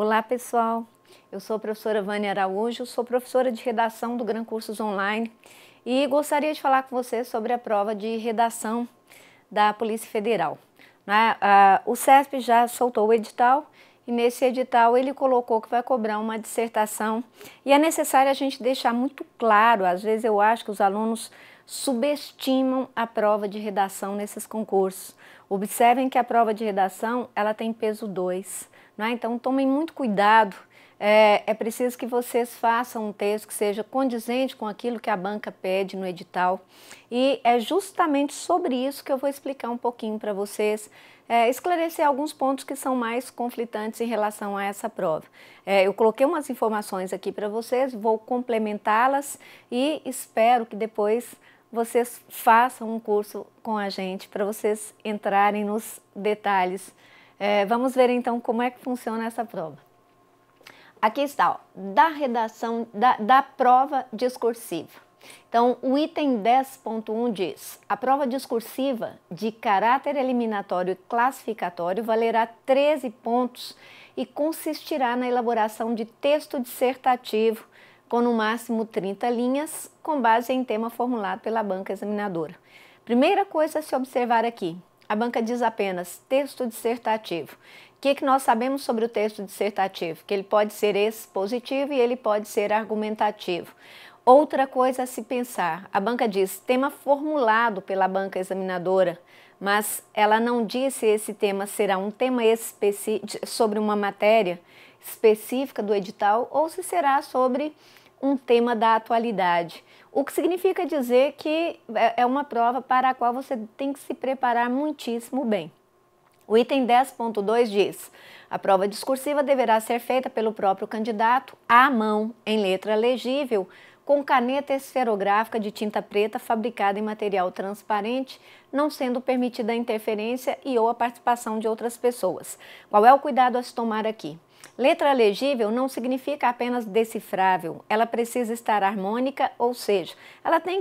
Olá pessoal, eu sou a professora Vânia Araújo, sou professora de redação do Gran Cursos Online e gostaria de falar com vocês sobre a prova de redação da Polícia Federal. O CESP já soltou o edital e nesse edital ele colocou que vai cobrar uma dissertação e é necessário a gente deixar muito claro, às vezes eu acho que os alunos subestimam a prova de redação nesses concursos. Observem que a prova de redação ela tem peso 2. Então tomem muito cuidado, é preciso que vocês façam um texto que seja condizente com aquilo que a banca pede no edital e é justamente sobre isso que eu vou explicar um pouquinho para vocês, esclarecer alguns pontos que são mais conflitantes em relação a essa prova. Eu coloquei umas informações aqui para vocês, vou complementá-las e espero que depois vocês façam um curso com a gente para vocês entrarem nos detalhes. Vamos ver então como é que funciona essa prova. Aqui está, ó, da redação da prova discursiva. Então, o item 10.1 diz: a prova discursiva de caráter eliminatório e classificatório valerá 13 pontos e consistirá na elaboração de texto dissertativo com no máximo 30 linhas, com base em tema formulado pela banca examinadora. Primeira coisa a se observar aqui: a banca diz apenas texto dissertativo. O que nós sabemos sobre o texto dissertativo? Que ele pode ser expositivo e ele pode ser argumentativo. Outra coisa a se pensar: a banca diz tema formulado pela banca examinadora, mas ela não diz se esse tema será um tema sobre uma matéria específica do edital ou se será sobre um tema da atualidade. O que significa dizer que é uma prova para a qual você tem que se preparar muitíssimo bem. O item 10.2 diz: a prova discursiva deverá ser feita pelo próprio candidato à mão, em letra legível, com caneta esferográfica de tinta preta fabricada em material transparente, não sendo permitida a interferência e ou a participação de outras pessoas. Qual é o cuidado a se tomar aqui? Letra legível não significa apenas decifrável, ela precisa estar harmônica, ou seja,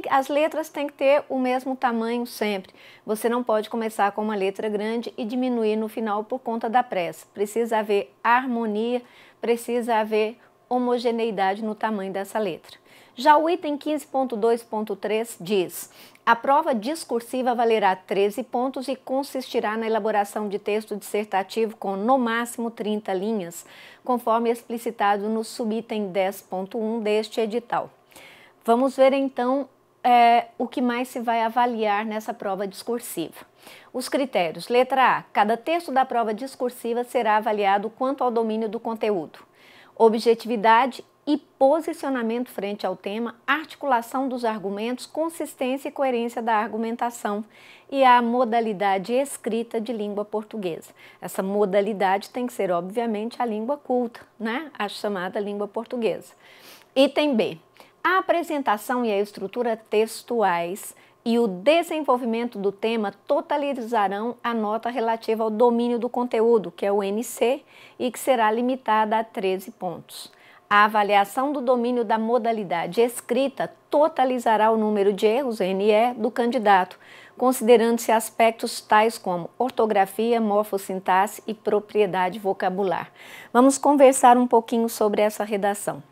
as letras têm que ter o mesmo tamanho sempre. Você não pode começar com uma letra grande e diminuir no final por conta da pressa. Precisa haver harmonia, precisa haver homogeneidade no tamanho dessa letra. Já o item 15.2.3 diz: a prova discursiva valerá 13 pontos e consistirá na elaboração de texto dissertativo com no máximo 30 linhas, conforme explicitado no subitem 10.1 deste edital. Vamos ver então o que mais se vai avaliar nessa prova discursiva. Os critérios: letra A, cada texto da prova discursiva será avaliado quanto ao domínio do conteúdo. Objetividade e posicionamento frente ao tema, articulação dos argumentos, consistência e coerência da argumentação e a modalidade escrita de língua portuguesa. Essa modalidade tem que ser, obviamente, a língua culta, a chamada língua portuguesa. Item B. A apresentação e a estrutura textuais e o desenvolvimento do tema totalizarão a nota relativa ao domínio do conteúdo, que é o NC, e que será limitada a 13 pontos. A avaliação do domínio da modalidade escrita totalizará o número de erros, NE, do candidato, considerando-se aspectos tais como ortografia, morfossintaxe e propriedade vocabular. Vamos conversar um pouquinho sobre essa redação.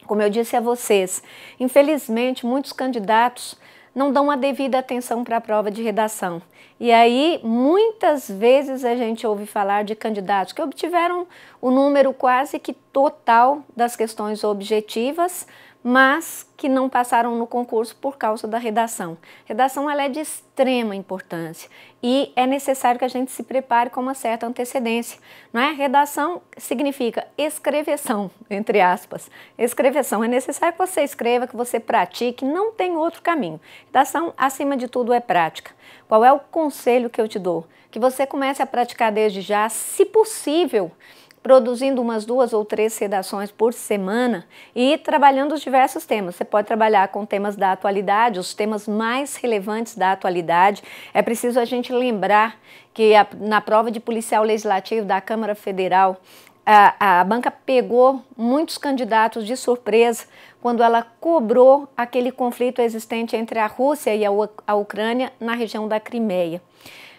Como eu disse a vocês, infelizmente muitos candidatos não dão a devida atenção para a prova de redação. E aí, muitas vezes a gente ouve falar de candidatos que obtiveram o número quase que total das questões objetivas, mas que não passaram no concurso por causa da redação. Redação ela é de extrema importância e é necessário que a gente se prepare com uma certa antecedência. Redação significa escreveção, entre aspas. Escreveção, é necessário que você escreva, que você pratique, não tem outro caminho. Redação, acima de tudo, é prática. Qual é o conselho que eu te dou? Que você comece a praticar desde já, se possível, produzindo umas 2 ou 3 redações por semana e trabalhando os diversos temas. Você pode trabalhar com temas da atualidade, os temas mais relevantes da atualidade. É preciso a gente lembrar que na prova de policial legislativo da Câmara Federal, a banca pegou muitos candidatos de surpresa quando ela cobrou aquele conflito existente entre a Rússia e a Ucrânia na região da Crimeia.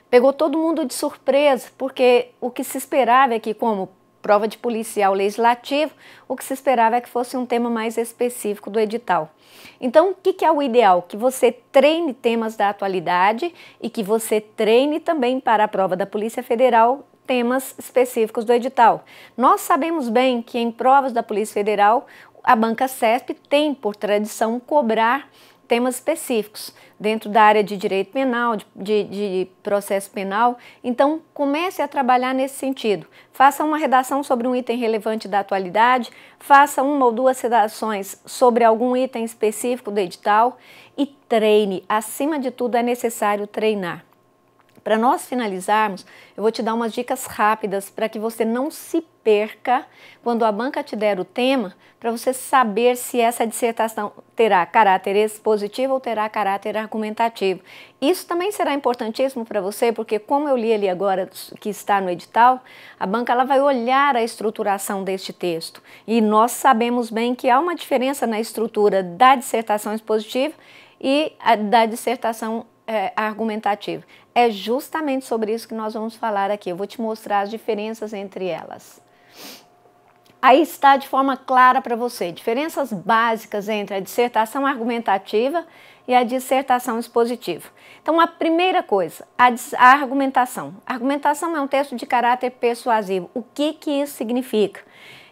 Pegou todo mundo de surpresa, porque o que se esperava é que, como prova de policial legislativo, o que se esperava é que fosse um tema mais específico do edital. Então, o que é o ideal? Que você treine temas da atualidade e que você treine também para a prova da Polícia Federal temas específicos do edital. Nós sabemos bem que em provas da Polícia Federal, a banca CESP tem por tradição cobrar temas específicos dentro da área de direito penal, de processo penal. Então, comece a trabalhar nesse sentido. Faça uma redação sobre um item relevante da atualidade, faça uma ou duas redações sobre algum item específico do edital e treine. Acima de tudo, é necessário treinar. Para nós finalizarmos, eu vou te dar umas dicas rápidas para que você não se perca quando a banca te der o tema, para você saber se essa dissertação terá caráter expositivo ou terá caráter argumentativo. Isso também será importantíssimo para você, porque como eu li ali agora que está no edital, a banca ela vai olhar a estruturação deste texto. E nós sabemos bem que há uma diferença na estrutura da dissertação expositiva e da dissertação argumentativa. É justamente sobre isso que nós vamos falar aqui. Eu vou te mostrar as diferenças entre elas. Aí está de forma clara para você, diferenças básicas entre a dissertação argumentativa e a dissertação expositiva. Então, a primeira coisa, a argumentação. A argumentação é um texto de caráter persuasivo. O que isso significa?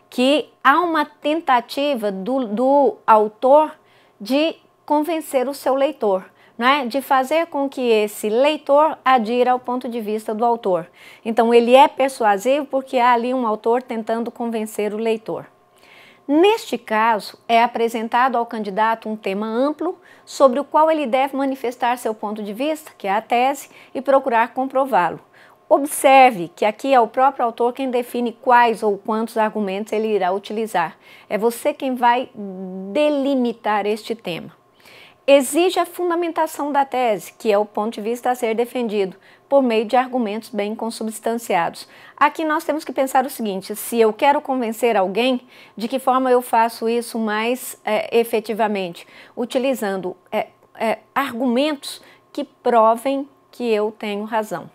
Que há uma tentativa do autor de convencer o seu leitor, né, de fazer com que esse leitor adira ao ponto de vista do autor. Então, ele é persuasivo porque há ali um autor tentando convencer o leitor. Neste caso, é apresentado ao candidato um tema amplo sobre o qual ele deve manifestar seu ponto de vista, que é a tese, e procurar comprová-lo. Observe que aqui é o próprio autor quem define quais ou quantos argumentos ele irá utilizar. É você quem vai delimitar este tema. Exige a fundamentação da tese, que é o ponto de vista a ser defendido, por meio de argumentos bem consubstanciados. Aqui nós temos que pensar o seguinte: se eu quero convencer alguém, de que forma eu faço isso mais efetivamente? Utilizando argumentos que provem que eu tenho razão.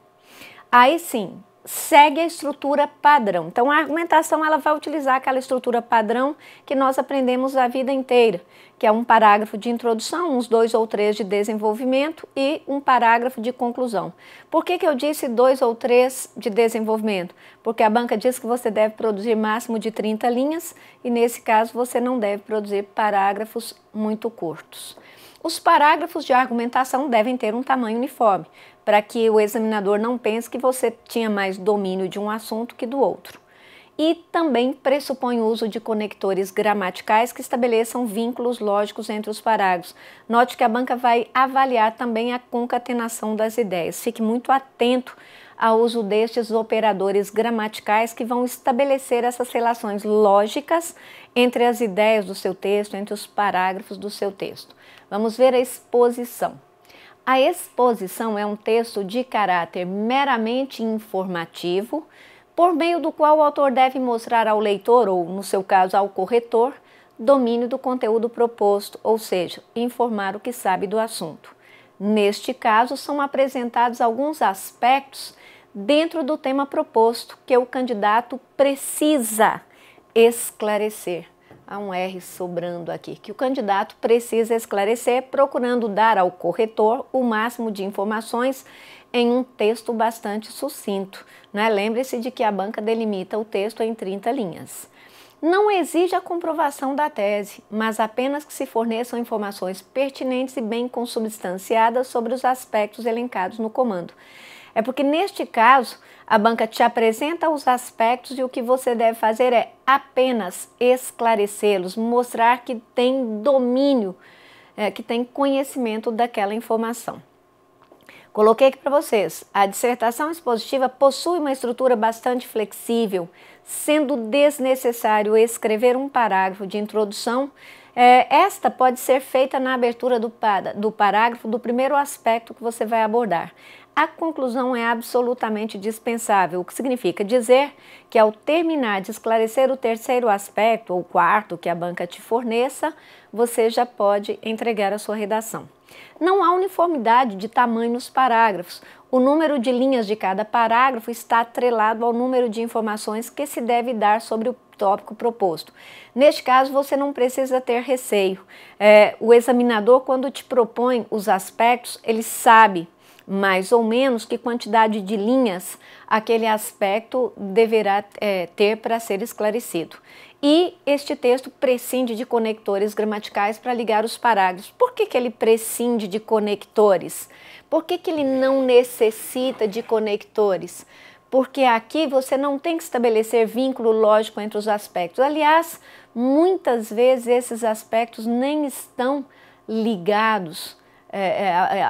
Aí sim, segue a estrutura padrão. Então, a argumentação ela vai utilizar aquela estrutura padrão que nós aprendemos a vida inteira, que é um parágrafo de introdução, uns 2 ou 3 de desenvolvimento e um parágrafo de conclusão. Por que eu disse 2 ou 3 de desenvolvimento? Porque a banca diz que você deve produzir máximo de 30 linhas e, nesse caso, você não deve produzir parágrafos muito curtos. Os parágrafos de argumentação devem ter um tamanho uniforme, para que o examinador não pense que você tinha mais domínio de um assunto que do outro. E também pressupõe o uso de conectores gramaticais que estabeleçam vínculos lógicos entre os parágrafos. Note que a banca vai avaliar também a concatenação das ideias. Fique muito atento ao uso destes operadores gramaticais que vão estabelecer essas relações lógicas entre as ideias do seu texto, entre os parágrafos do seu texto. Vamos ver a exposição. A exposição é um texto de caráter meramente informativo, por meio do qual o autor deve mostrar ao leitor, ou no seu caso ao corretor, domínio do conteúdo proposto, ou seja, informar o que sabe do assunto. Neste caso, são apresentados alguns aspectos dentro do tema proposto que o candidato precisa esclarecer. Há um R sobrando aqui, que o candidato precisa esclarecer, procurando dar ao corretor o máximo de informações em um texto bastante sucinto, né? Lembre-se de que a banca delimita o texto em 30 linhas. Não exige a comprovação da tese, mas apenas que se forneçam informações pertinentes e bem consubstanciadas sobre os aspectos elencados no comando. É porque, neste caso, a banca te apresenta os aspectos e o que você deve fazer é apenas esclarecê-los, mostrar que tem domínio, que tem conhecimento daquela informação. Coloquei aqui para vocês, a dissertação expositiva possui uma estrutura bastante flexível, sendo desnecessário escrever um parágrafo de introdução Esta pode ser feita na abertura do parágrafo do primeiro aspecto que você vai abordar. A conclusão é absolutamente dispensável, o que significa dizer que ao terminar de esclarecer o terceiro aspecto ou quarto que a banca te forneça, você já pode entregar a sua redação. Não há uniformidade de tamanho nos parágrafos. O número de linhas de cada parágrafo está atrelado ao número de informações que se deve dar sobre o tópico proposto. Neste caso, você não precisa ter receio. O examinador, quando te propõe os aspectos, ele sabe mais ou menos que quantidade de linhas aquele aspecto deverá ter para ser esclarecido. E este texto prescinde de conectores gramaticais para ligar os parágrafos. Por que ele prescinde de conectores? Por que ele não necessita de conectores? Porque aqui você não tem que estabelecer vínculo lógico entre os aspectos. Aliás, muitas vezes esses aspectos nem estão ligados.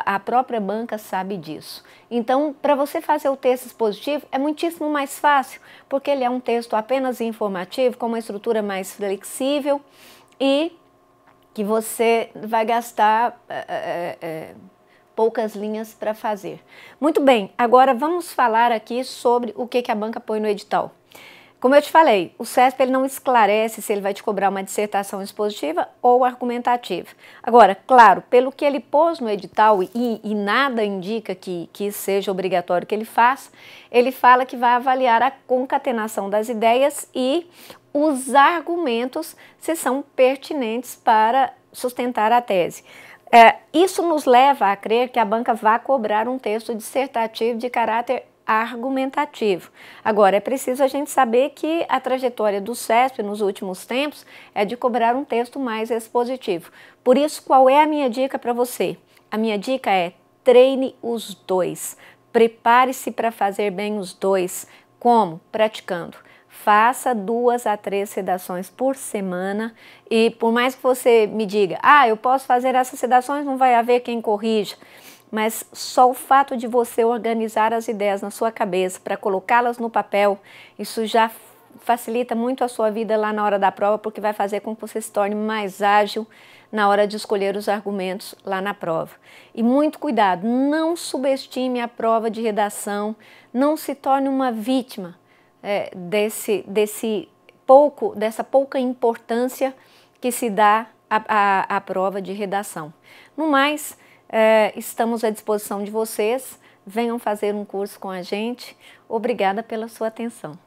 A própria banca sabe disso. Então, para você fazer o texto expositivo é muitíssimo mais fácil, porque ele é um texto apenas informativo, com uma estrutura mais flexível e que você vai gastar poucas linhas para fazer. Muito bem, agora vamos falar aqui sobre o que a banca põe no edital. Como eu te falei, o CESP ele não esclarece se ele vai te cobrar uma dissertação expositiva ou argumentativa. Agora, claro, pelo que ele pôs no edital e nada indica que seja obrigatório que ele faça, ele fala que vai avaliar a concatenação das ideias e os argumentos se são pertinentes para sustentar a tese. Isso nos leva a crer que a banca vai cobrar um texto dissertativo de caráter argumentativo. Agora, é preciso a gente saber que a trajetória do CESP nos últimos tempos é de cobrar um texto mais expositivo. Por isso, qual é a minha dica para você? A minha dica é treine os dois. Prepare-se para fazer bem os dois. Como? Praticando. Faça 2 a 3 redações por semana e por mais que você me diga, eu posso fazer essas redações, não vai haver quem corrija. Mas só o fato de você organizar as ideias na sua cabeça para colocá-las no papel, isso já facilita muito a sua vida lá na hora da prova, porque vai fazer com que você se torne mais ágil na hora de escolher os argumentos lá na prova. E muito cuidado, não subestime a prova de redação, não se torne uma vítima dessa pouca importância que se dá à prova de redação. No mais, estamos à disposição de vocês, venham fazer um curso com a gente. Obrigada pela sua atenção.